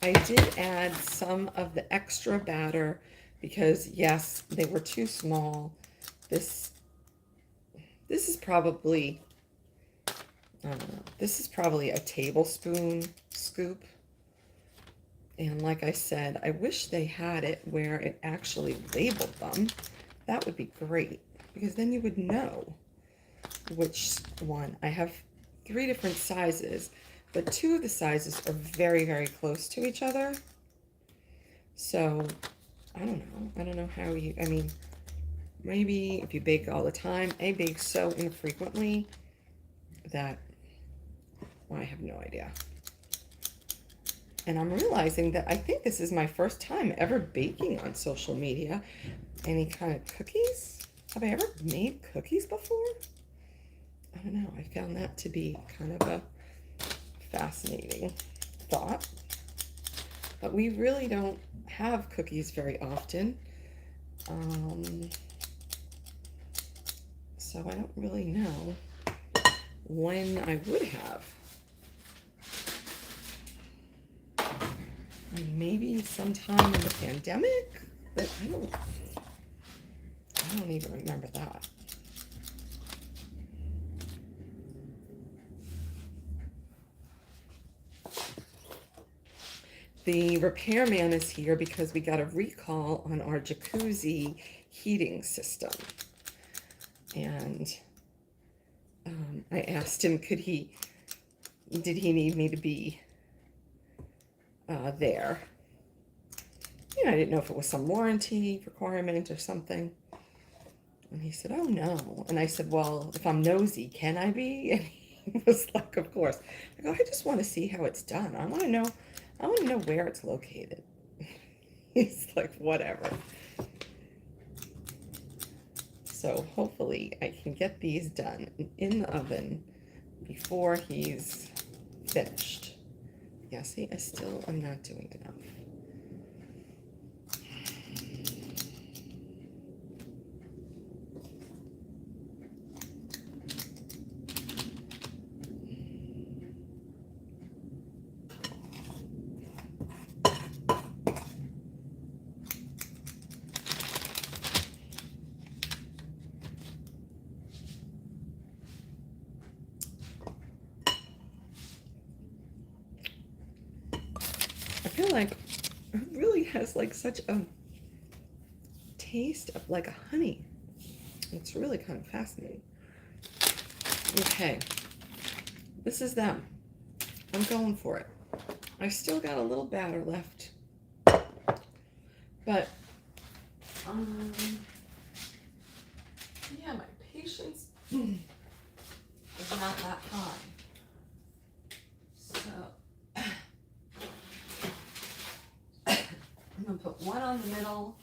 I did add some of the extra batter because yes, they were too small. This this is probably I don't know. This is probably a tablespoon scoop. And like I said, I wish they had it where it actually labeled them. That would be great because then you would know which one. I have 3 different sizes, but 2 of the sizes are very, very close to each other. So I don't know. I don't know how you, I mean, maybe if you bake all the time, I bake so infrequently that well, I have no idea. And I'm realizing that I think this is my first time ever baking on social media. Any kind of cookies? Have I ever made cookies before? I don't know. I found that to be kind of a fascinating thought. But we really don't have cookies very often. Um, so I don't really know when I would have. Maybe sometime in the pandemic? But I don't even remember that. The repairman is here because we got a recall on our jacuzzi heating system. And I asked him, did he need me to be there? You know, I didn't know if it was some warranty requirement or something. And he said, oh no. And I said, well, if I'm nosy, can I be? And he was like, of course. I go, I just want to see how it's done. I want to know where it's located. He's like, whatever. So hopefully I can get these done in the oven before he's finished. Yeah, see, I still am not doing enough. I feel like it really has like such a taste of like a honey. It's really kind of fascinating. Okay, this is them. I'm going for it. I still got a little batter left, but yeah, my patience is not that high. So I'm gonna put one on the middle.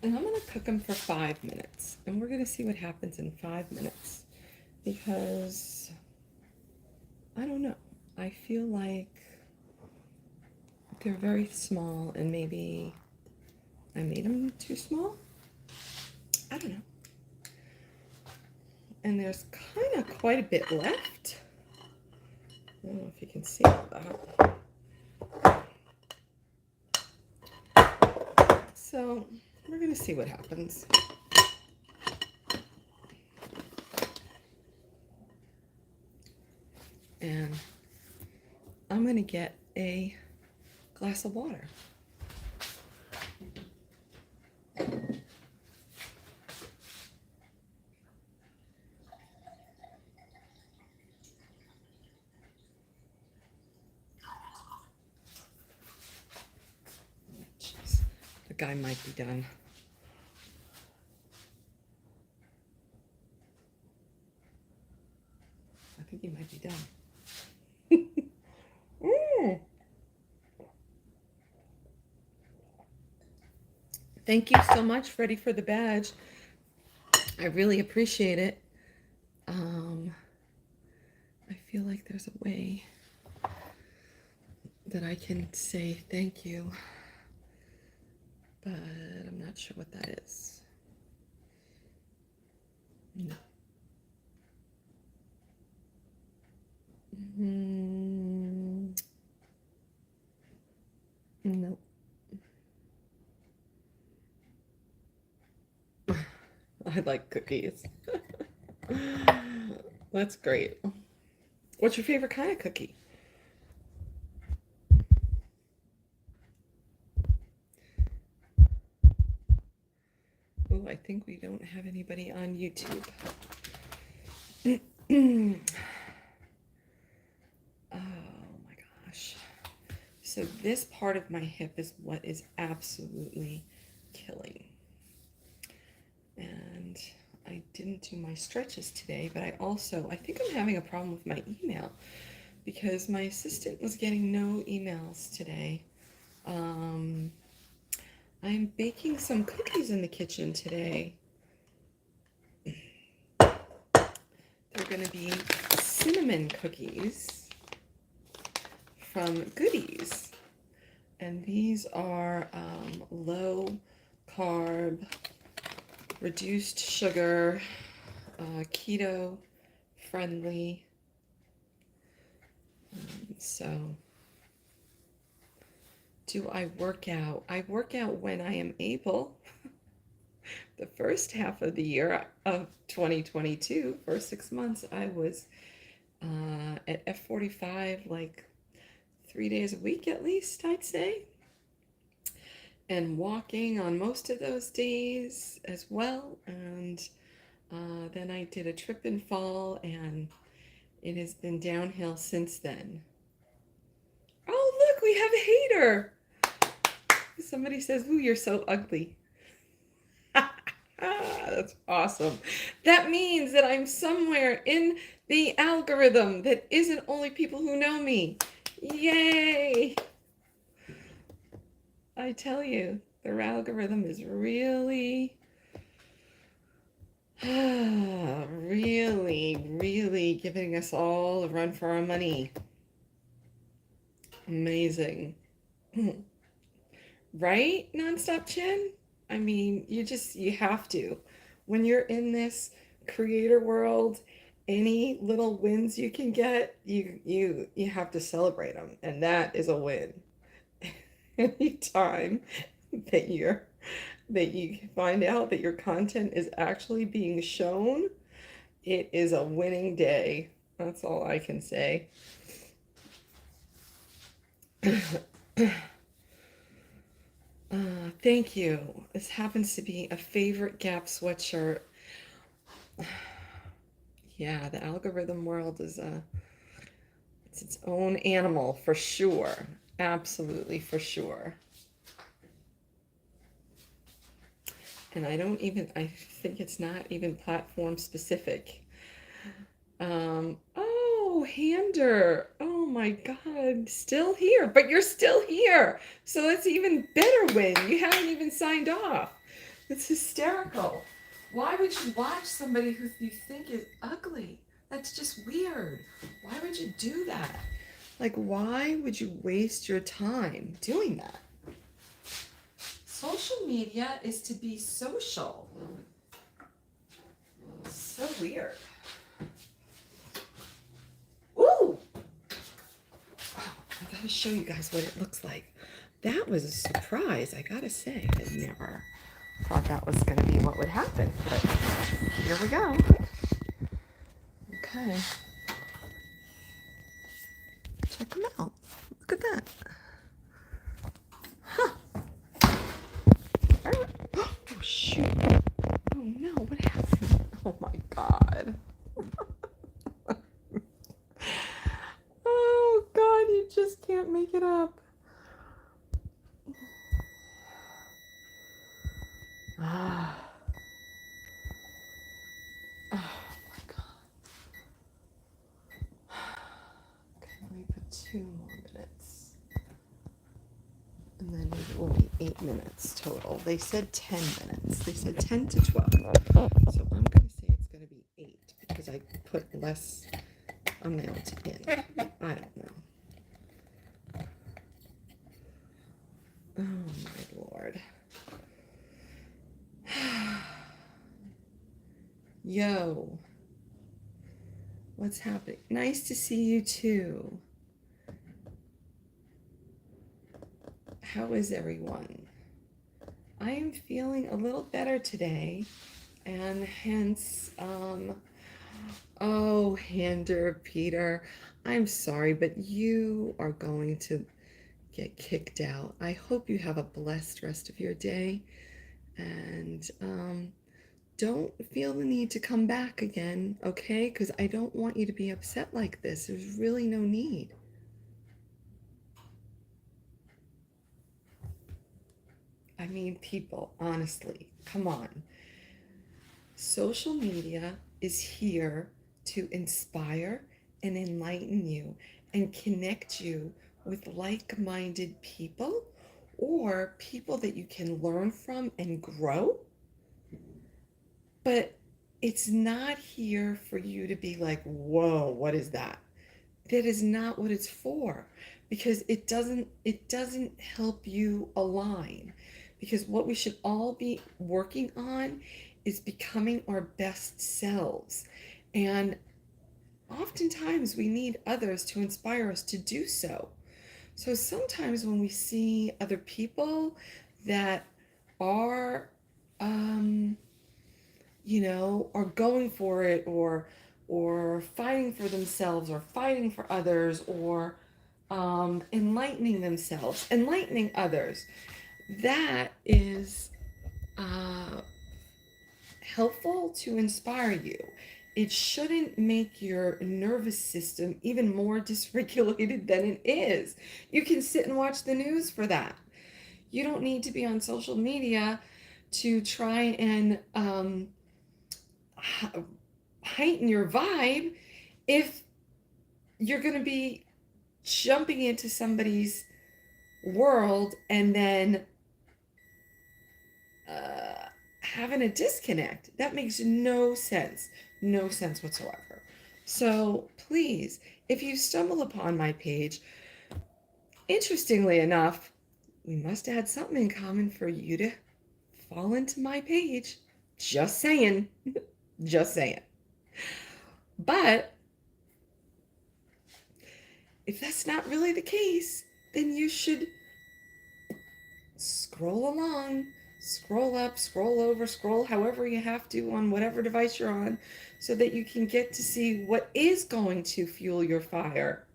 And I'm gonna cook them for 5 minutes, and we're gonna see what happens in 5 minutes because I don't know. I feel like they're very small, and maybe I made them too small. I don't know. And there's kind of quite a bit left. I don't know if you can see that. So we're gonna see what happens. And I'm gonna get a glass of water. guy might be done. I think he might be done. Mm. Thank you so much, Freddie, for the badge. I really appreciate it. I feel like there's a way that I can say thank you, but I'm not sure what that is. No. No. I like cookies. That's great. What's your favorite kind of cookie? Oh, I think we don't have anybody on YouTube. Oh my gosh. So this part of my hip is what is absolutely killing. And I didn't do my stretches today, but I think I'm having a problem with my email because my assistant was getting no emails today. I'm baking some cookies in the kitchen today. They're going to be cinnamon cookies from Goodies. And these are low carb, reduced sugar, keto friendly. So do I work out? I work out when I am able. The first half of the year of 2022, for 6 months, I was at F45 like 3 days a week at least, I'd say. And walking on most of those days as well. And then I did a trip and fall, and it has been downhill since then. Oh, look, we have a hater. Somebody says, "Ooh, you're so ugly." That's awesome. That means that I'm somewhere in the algorithm that isn't only people who know me. Yay! I tell you, their algorithm is really, really giving us all a run for our money. Amazing. Right, Nonstop Chin? I mean, you have to. When you're in this creator world, any little wins you can get, you have to celebrate them, and that is a win. Anytime that you find out that your content is actually being shown, it is a winning day. That's all I can say. Thank you. This happens to be a favorite Gap sweatshirt. Yeah, the algorithm world is it's its own animal for sure. Absolutely for sure. And I think it's not even platform specific. Oh, Hander. Oh my God, still here, but you're still here. So that's even better win. You haven't even signed off. It's hysterical. Why would you watch somebody who you think is ugly? That's just weird. Why would you do that? Like, why would you waste your time doing that? Social media is to be social. So weird. Ooh! I gotta show you guys what it looks like. That was a surprise, I gotta say. I never thought that was gonna be what would happen, but here we go. Okay. Check them out. Look at that. Huh. Oh, shoot. Oh no, what happened? Oh my God. Oh God, you just can't make it up. Ah. Oh my God. Okay, let me put 2 more minutes. And then it will be 8 minutes total. They said 10 minutes. They said 10 to 12. So I'm going to say it's going to be 8 because I put less amount in. I don't know. Oh my Lord. Yo. What's happening? Nice to see you too. How is everyone? I am feeling a little better today, and hence, oh, Hander, Peter, I'm sorry, but you are going to get kicked out. I hope you have a blessed rest of your day, and don't feel the need to come back again, okay? Because I don't want you to be upset like this. There's really no need. I mean, people, honestly, come on. Social media is here to inspire and enlighten you and connect you with like-minded people or people that you can learn from and grow. But it's not here for you to be like, whoa, what is that? That is not what it's for, because it doesn't help you align. Because what we should all be working on is becoming our best selves. And oftentimes we need others to inspire us to do so. So sometimes when we see other people that are are going for it, or fighting for themselves or fighting for others, or enlightening others, that is helpful to inspire you. It shouldn't make your nervous system even more dysregulated than it is. You can sit and watch the news for that. You don't need to be on social media to try and heighten your vibe if you're going to be jumping into somebody's world and then having a disconnect. That makes no sense. No sense whatsoever. So please, if you stumble upon my page, interestingly enough, we must have had something in common for you to fall into my page. Just saying. Just saying. But if that's not really the case, then you should scroll along, scroll up, scroll over, scroll however you have to on whatever device you're on, so that you can get to see what is going to fuel your fire.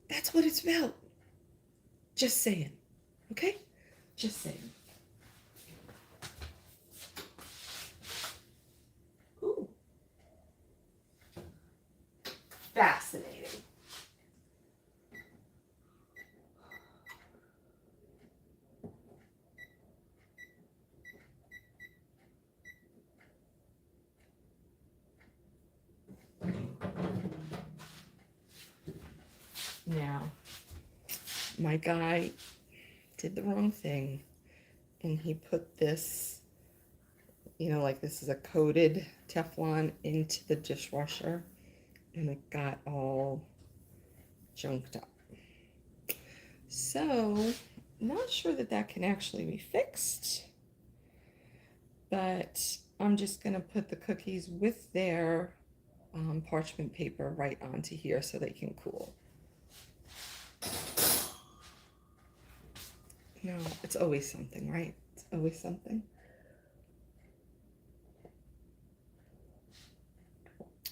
That's what it's about. Just saying. Okay? Just saying. Ooh. Fascinating. Now, my guy did the wrong thing, and he put this, like this is a coated Teflon, into the dishwasher, and it got all junked up. So, not sure that can actually be fixed, but I'm just going to put the cookies with their parchment paper right onto here so they can cool. No, it's always something, right? It's always something.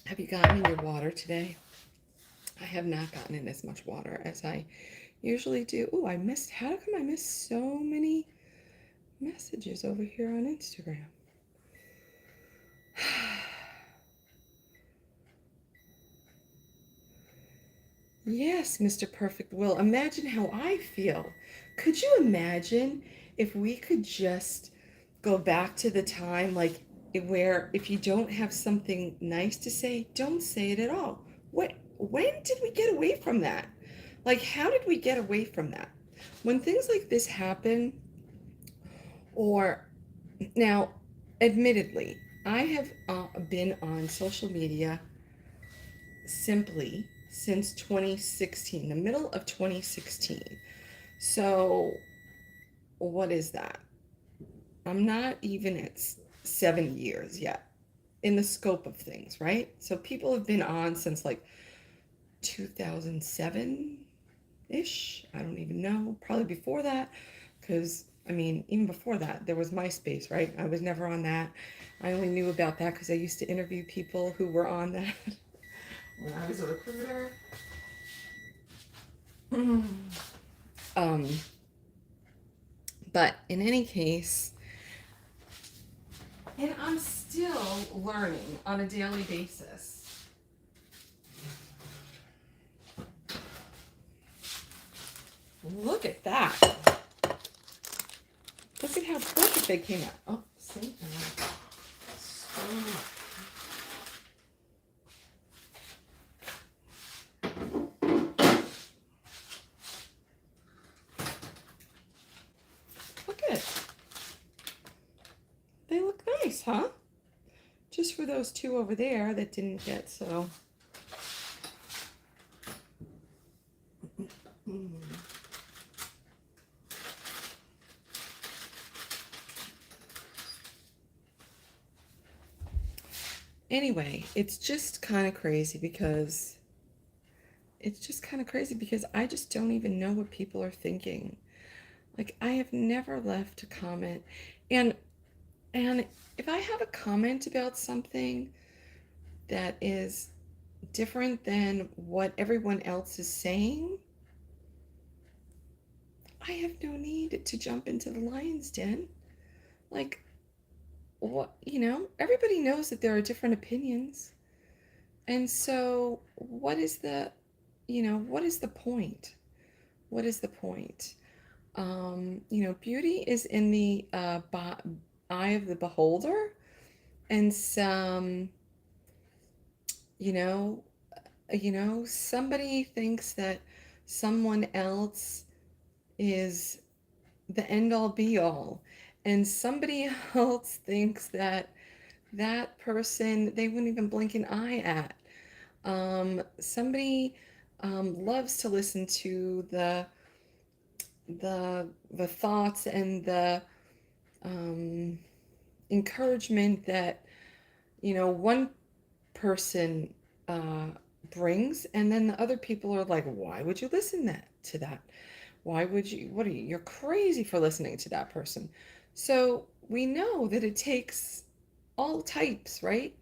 Have you gotten in your water today? I have not gotten in as much water as I usually do. Oh, how come I missed so many messages over here on Instagram? Yes, Mr. Perfect Will. Imagine how I feel. Could you imagine if we could just go back to the time like where if you don't have something nice to say, don't say it at all. When did we get away from that? Like, how did we get away from that? When things like this happen, or now, admittedly, I have been on social media simply since 2016, the middle of 2016. So, what is that? I'm not even at 7 years yet in the scope of things, right? So, people have been on since like 2007 ish. I don't even know. Probably before that, because I mean, even before that, there was MySpace, right? I was never on that. I only knew about that because I used to interview people who were on that when I was a recruiter. um, but in any case, and I'm still learning on a daily basis. Look at that. Look at how perfect they came out. Oh, see? Look at it. They look nice, huh? Just for those two over there that didn't get so. Anyway, it's just kind of crazy because I just don't even know what people are thinking. Like, I have never left a comment, and and if I have a comment about something that is different than what everyone else is saying, I have no need to jump into the lion's den. Like, what, everybody knows that there are different opinions. And so what is the point? What is the point? Beauty is in the eye of the beholder. And some, you know, somebody thinks that someone else is the end all be all. And somebody else thinks that that person they wouldn't even blink an eye at. Somebody loves to listen to the thoughts and the um, encouragement that one person uh, brings, and then the other people are like, "Why would you listen to that? Why would you? What are you? You're crazy for listening to that person." So we know that it takes all types, right?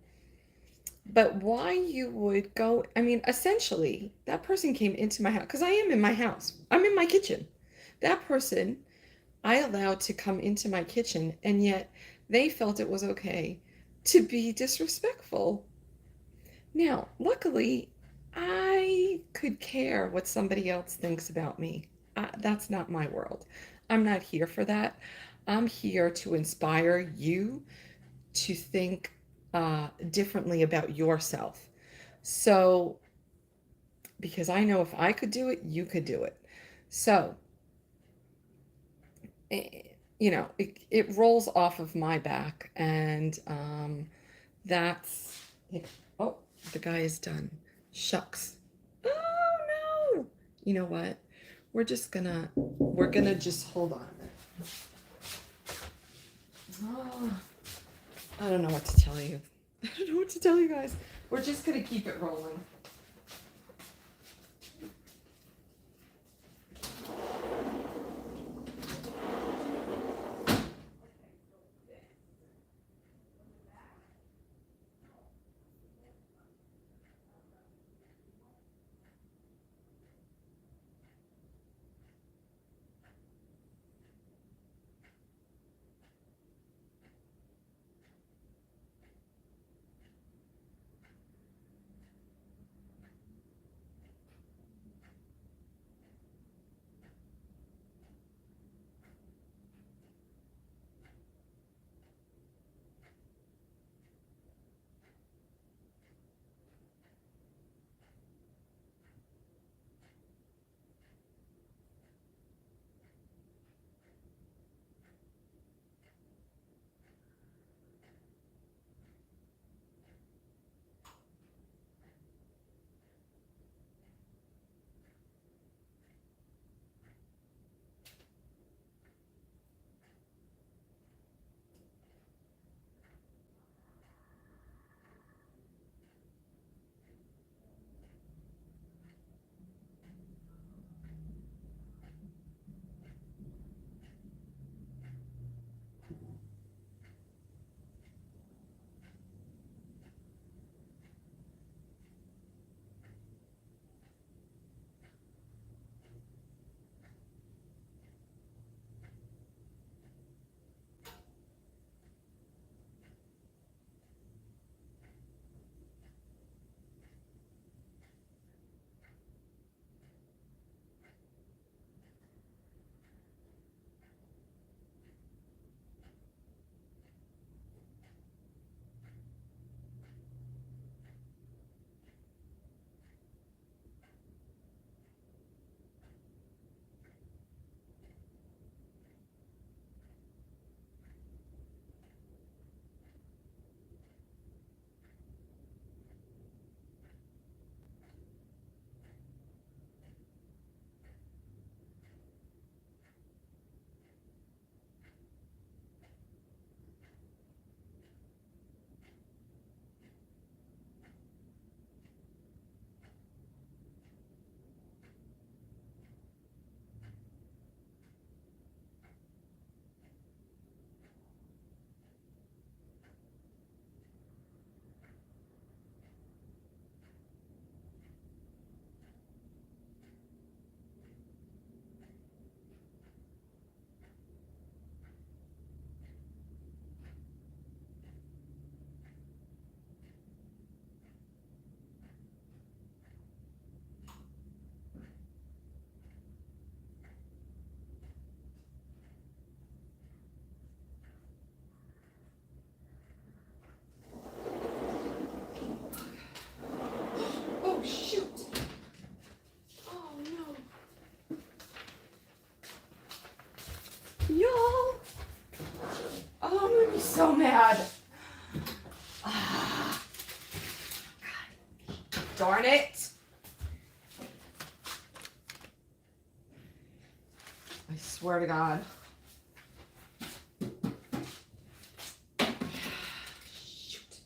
But why you would go, I mean, essentially, that person came into my house because I am in my house. I'm in my kitchen. That person I allowed to come into my kitchen, and yet they felt it was okay to be disrespectful. Now, luckily, I could care what somebody else thinks about me. That's not my world. I'm not here for that. I'm here to inspire you to think differently about yourself. So, because I know if I could do it, you could do it. So, eh, it rolls off of my back, and that's. Oh, the guy is done. Shucks. Oh no! You know what? We're gonna just hold on a minute. Oh, I don't know what to tell you. I don't know what to tell you guys. We're just gonna keep it rolling. I'm so mad. Ah, darn it. I swear to God. Shoot.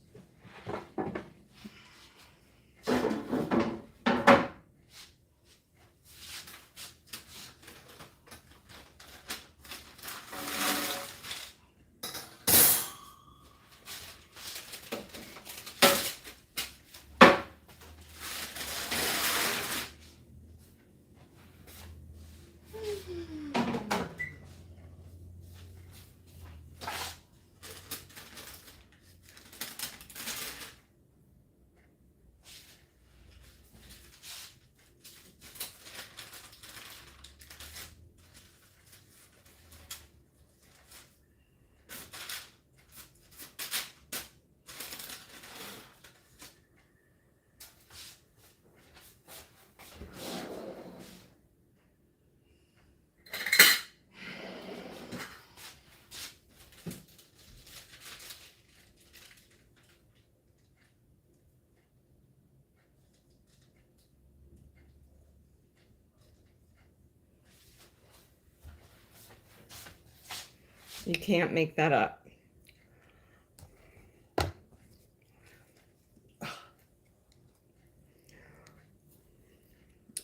You can't make that up.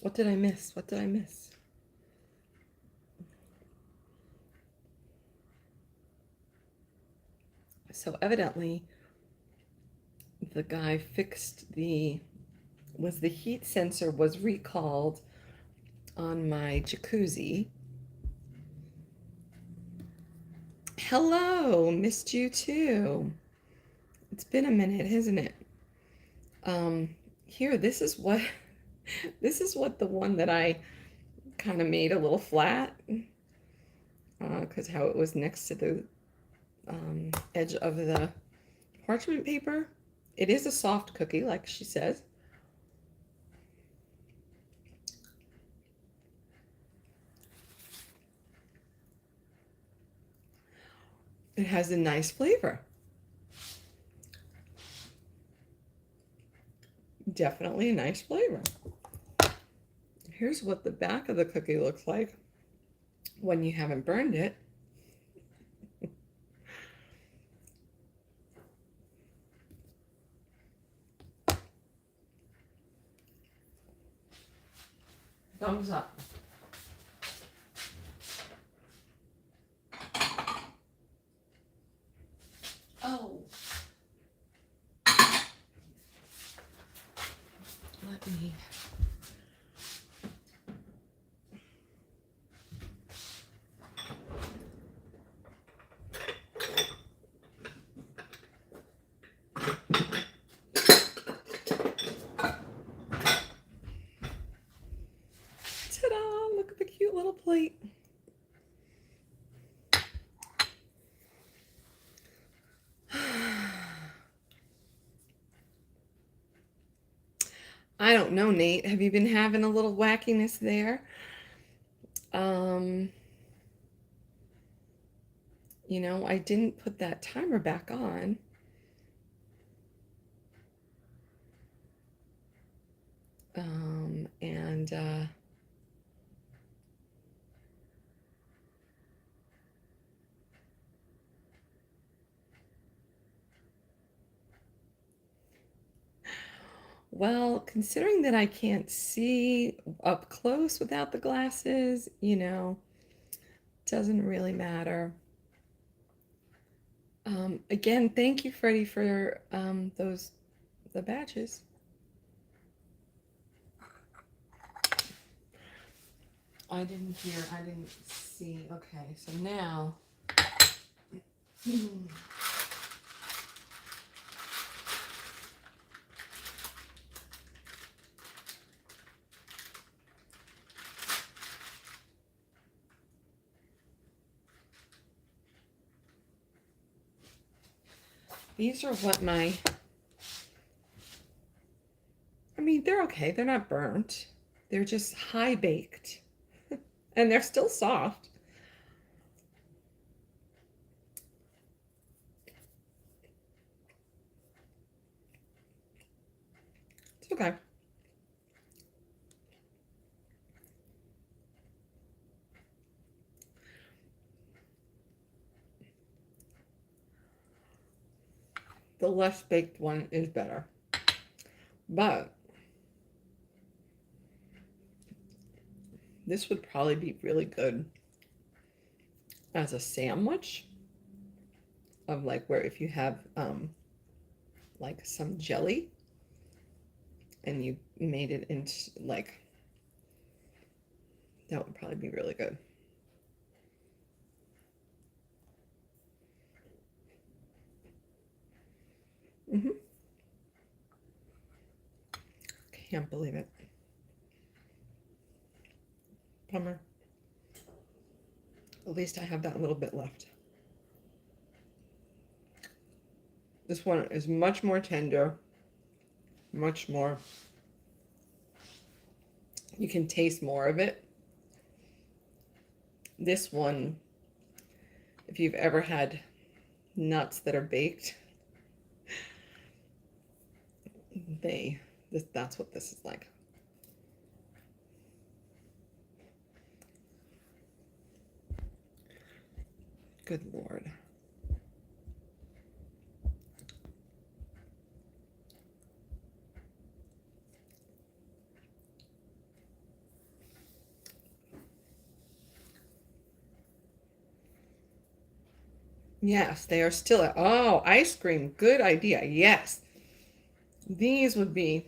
What did I miss? What did I miss? So evidently, the guy fixed the heat sensor was recalled on my jacuzzi. Hello, missed you too. It's been a minute, hasn't it? Here, this is what the one that I kind of made a little flat, because how it was next to the edge of the parchment paper. It is a soft cookie, like she says. It has a nice flavor. Definitely a nice flavor. Here's what the back of the cookie looks like when you haven't burned it. Thumbs up. Oh. Let me. Ta-da! Look at the cute little plate. I don't know, Nate. Have you been having a little wackiness there? You know, I didn't put that timer back on. And well, considering that I can't see up close without the glasses, you know, doesn't really matter. Again, thank you, Freddie, for the badges. I didn't see. Okay, so now. These are what I mean, they're okay. They're not burnt. They're just high baked. And they're still soft. It's okay. The less baked one is better. But this would probably be really good as a sandwich of like where if you have like some jelly and you made it into like, that would probably be really good. Mm-hmm. Can't believe it. Bummer. At least I have that little bit left. This one is much more tender, much more. You can taste more of it. This one, if you've ever had nuts that are baked, that's what this is like. Good Lord. Yes, they are still. Oh, ice cream. Good idea. Yes. These would be.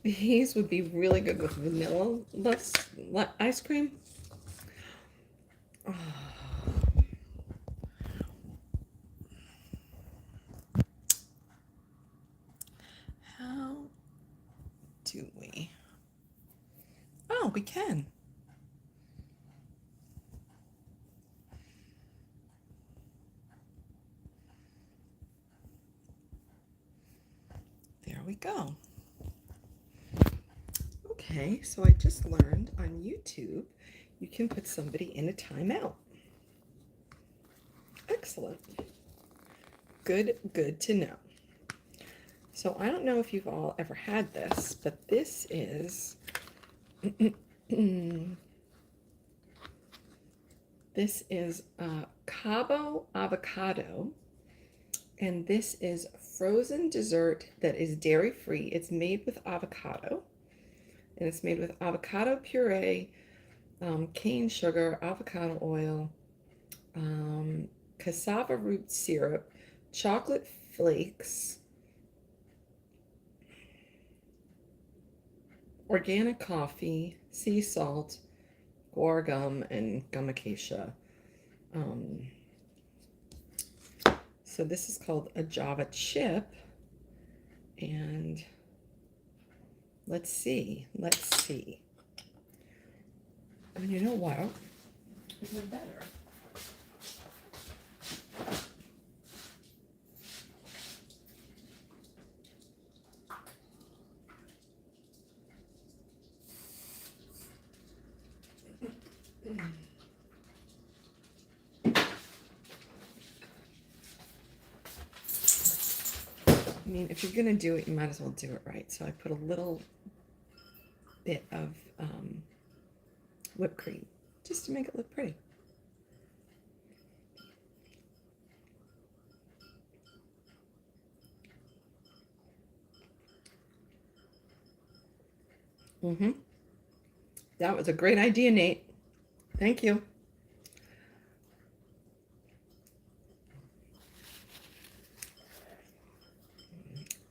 These would be really good with vanilla ice cream. Oh. How do we? Oh, we can. There we go. Okay, so I just learned on YouTube you can put somebody in a timeout. Excellent. Good to know. So I don't know if you've all ever had this, but this is this is Cabo avocado, and this is frozen dessert that is dairy free. It's made with avocado, and it's made with avocado puree, cane sugar, avocado oil, cassava root syrup, chocolate flakes, organic coffee, sea salt, guar gum, and gum acacia. So this is called a Java chip, and let's see. And you know what? Even better. I mean, if you're gonna do it, you might as well do it right. So I put a little bit of whipped cream just to make it look pretty. That was a great idea, Nate. Thank you.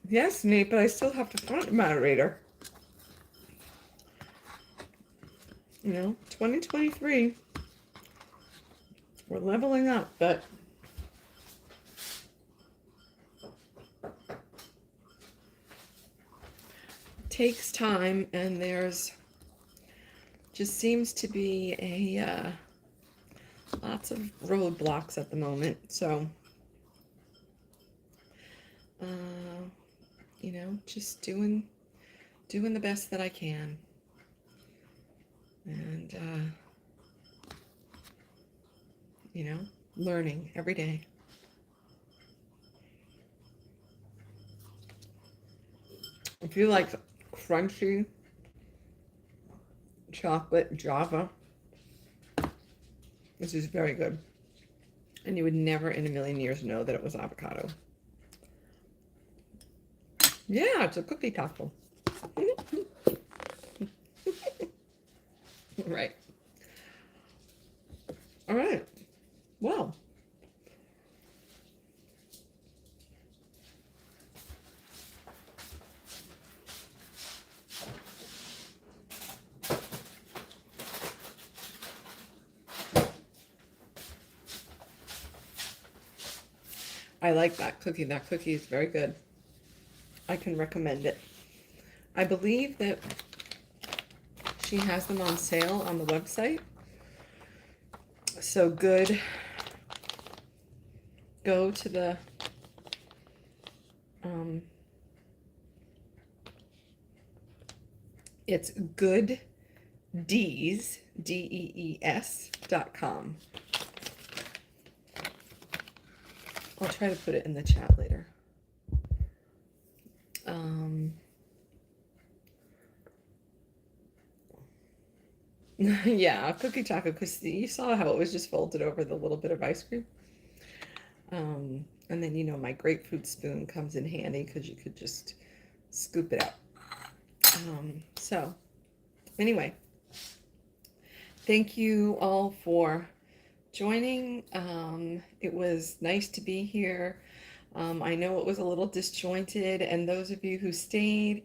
Yes, Nate, but I still have to front moderator. You know, 2023. We're leveling up, but it takes time, and there's just seems to be a lots of roadblocks at the moment. So you know, just doing the best that I can. And, you know, learning every day. If you like crunchy chocolate Java, this is very good. And you would never in a million years know that it was avocado. Yeah, it's a cookie taco. Right. All right. Well, I like that cookie. That cookie is very good. I can recommend it. I believe that she has them on sale on the website. So good. Go to the it's good Dees, DEES.com. I'll try to put it in the chat later. Yeah, cookie taco, because you saw how it was just folded over the little bit of ice cream. And then, you know, my grapefruit spoon comes in handy because you could just scoop it out. So, anyway, thank you all for joining. It was nice to be here. I know it was a little disjointed, and those of you who stayed,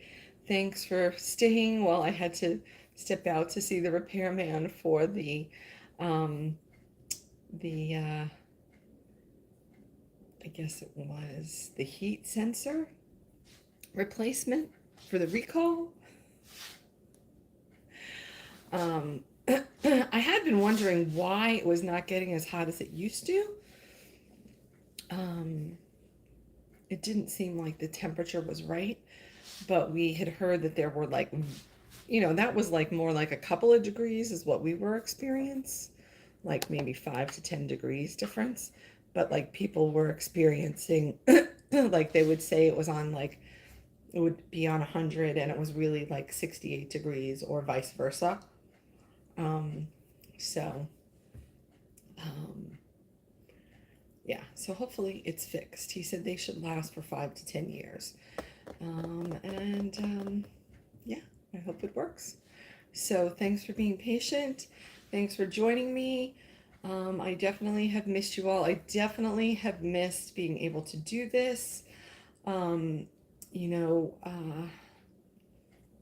thanks for staying while I had to step out to see the repairman for the I guess it was the heat sensor replacement for the recall. I had been wondering why it was not getting as hot as it used to. It didn't seem like the temperature was right, but we had heard that there were like, you know, that was like more like a couple of degrees is what we were experiencing, like maybe 5 to 10 degrees difference. But like people were experiencing, like they would say it was on like, it would be on 100 and it was really like 68 degrees or vice versa. So, yeah, so hopefully it's fixed. He said they should last for 5 to 10 years. Yeah, I hope it works. So thanks for being patient. Thanks for joining me. I definitely have missed you all. I definitely have missed being able to do this. You know,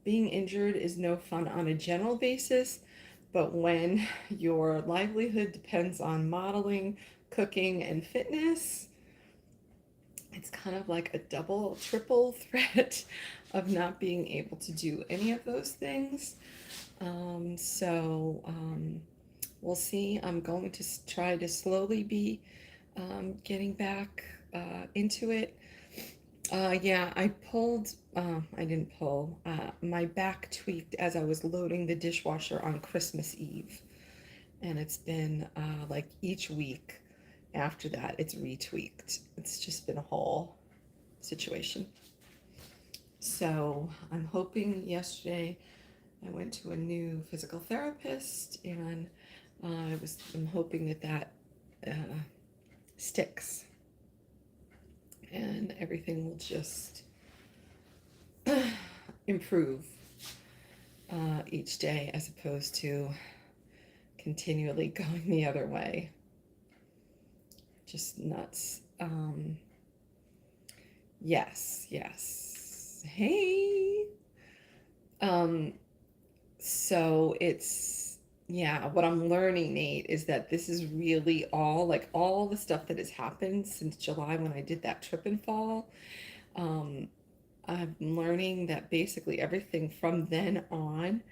being injured is no fun on a general basis, but when your livelihood depends on modeling, cooking, and fitness, it's kind of like a double, triple threat of not being able to do any of those things. We'll see. I'm going to try to slowly be getting back into it. Yeah, I didn't pull. My back tweaked as I was loading the dishwasher on Christmas Eve. And it's been like each week after that, it's retweaked. It's just been a whole situation. So I'm hoping yesterday I went to a new physical therapist, and I'm hoping that sticks and everything will just improve each day as opposed to continually going the other way. Just nuts. Yes. Hey. So it's, yeah, what I'm learning, Nate, is that this is really all, like all the stuff that has happened since July when I did that trip and fall. I'm learning that basically everything from then on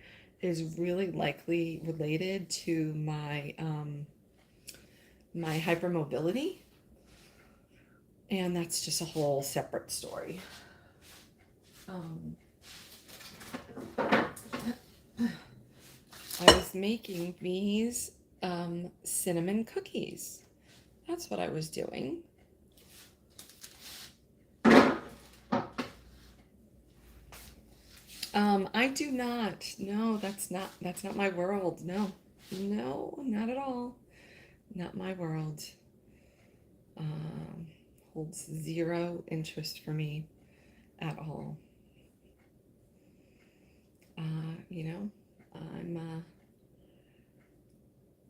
is really likely related to my my hypermobility, and that's just a whole separate story. Um, I was making these cinnamon cookies. That's what I was doing. I do not. No, that's not my world. No. No, not at all. Not my world. Um, Holds zero interest for me at all. You know, I'm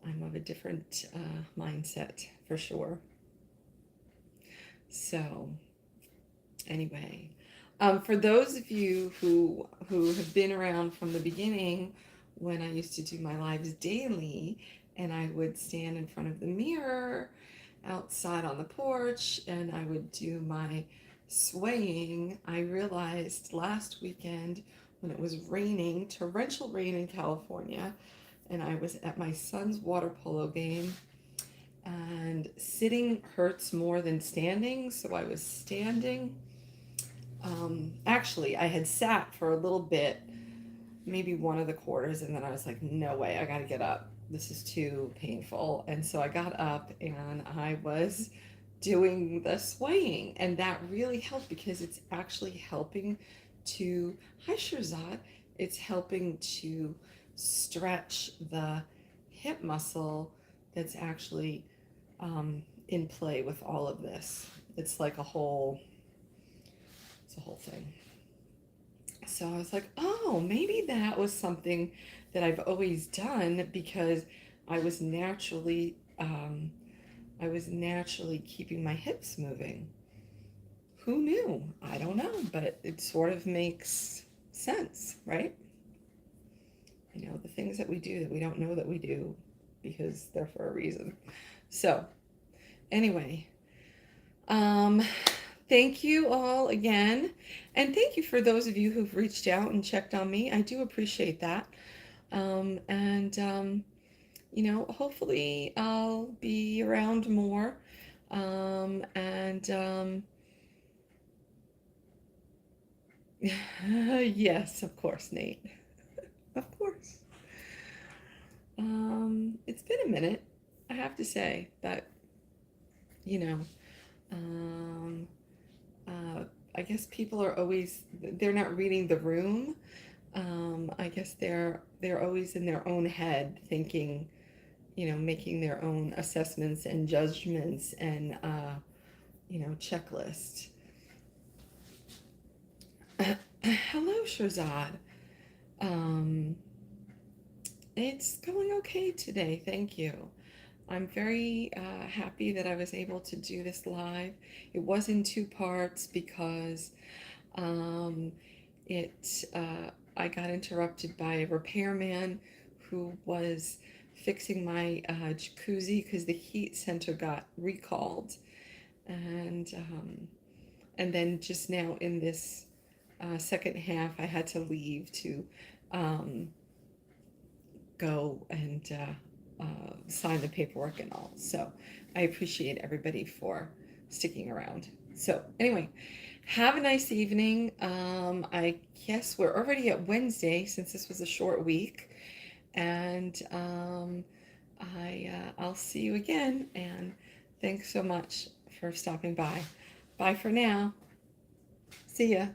I'm of a different mindset for sure. So anyway, for those of you who have been around from the beginning, when I used to do my lives daily, and I would stand in front of the mirror outside on the porch, and I would do my swaying, I realized last weekend when it was raining, torrential rain in California, and I was at my son's water polo game, and sitting hurts more than standing, so I was standing. Actually, I had sat for a little bit, maybe one of the quarters, and then I was like, no way, I gotta get up. This is too painful. And so I got up and I was doing the swaying, and that really helped because it's actually helping to, hi Shirzad, it's helping to stretch the hip muscle that's actually in play with all of this. It's like it's a whole thing. So I was like, oh, maybe that was something that I've always done because I was naturally, I was naturally keeping my hips moving. Who knew? I don't know, but it sort of makes sense, right? You know, the things that we do that we don't know that we do because they're for a reason. So anyway, um, thank you all again. And thank you for those of you who've reached out and checked on me. I do appreciate that. And you know, hopefully I'll be around more. And yes, of course, Nate. Of course. It's been a minute, I have to say, but you know, um, uh, I guess people are always they're not reading the room. I guess they're always in their own head thinking, you know, making their own assessments and judgments and you know, checklists. Hello, Shazad. Um, it's going okay today, thank you. I'm very happy that I was able to do this live. It was in two parts because um, it I got interrupted by a repairman who was fixing my jacuzzi because the heat center got recalled, and then just now in this second half, I had to leave to um, go and sign the paperwork and all. So I appreciate everybody for sticking around. So anyway, have a nice evening. I guess we're already at Wednesday since this was a short week, and I'll see you again. And thanks so much for stopping by. Bye for now. See ya.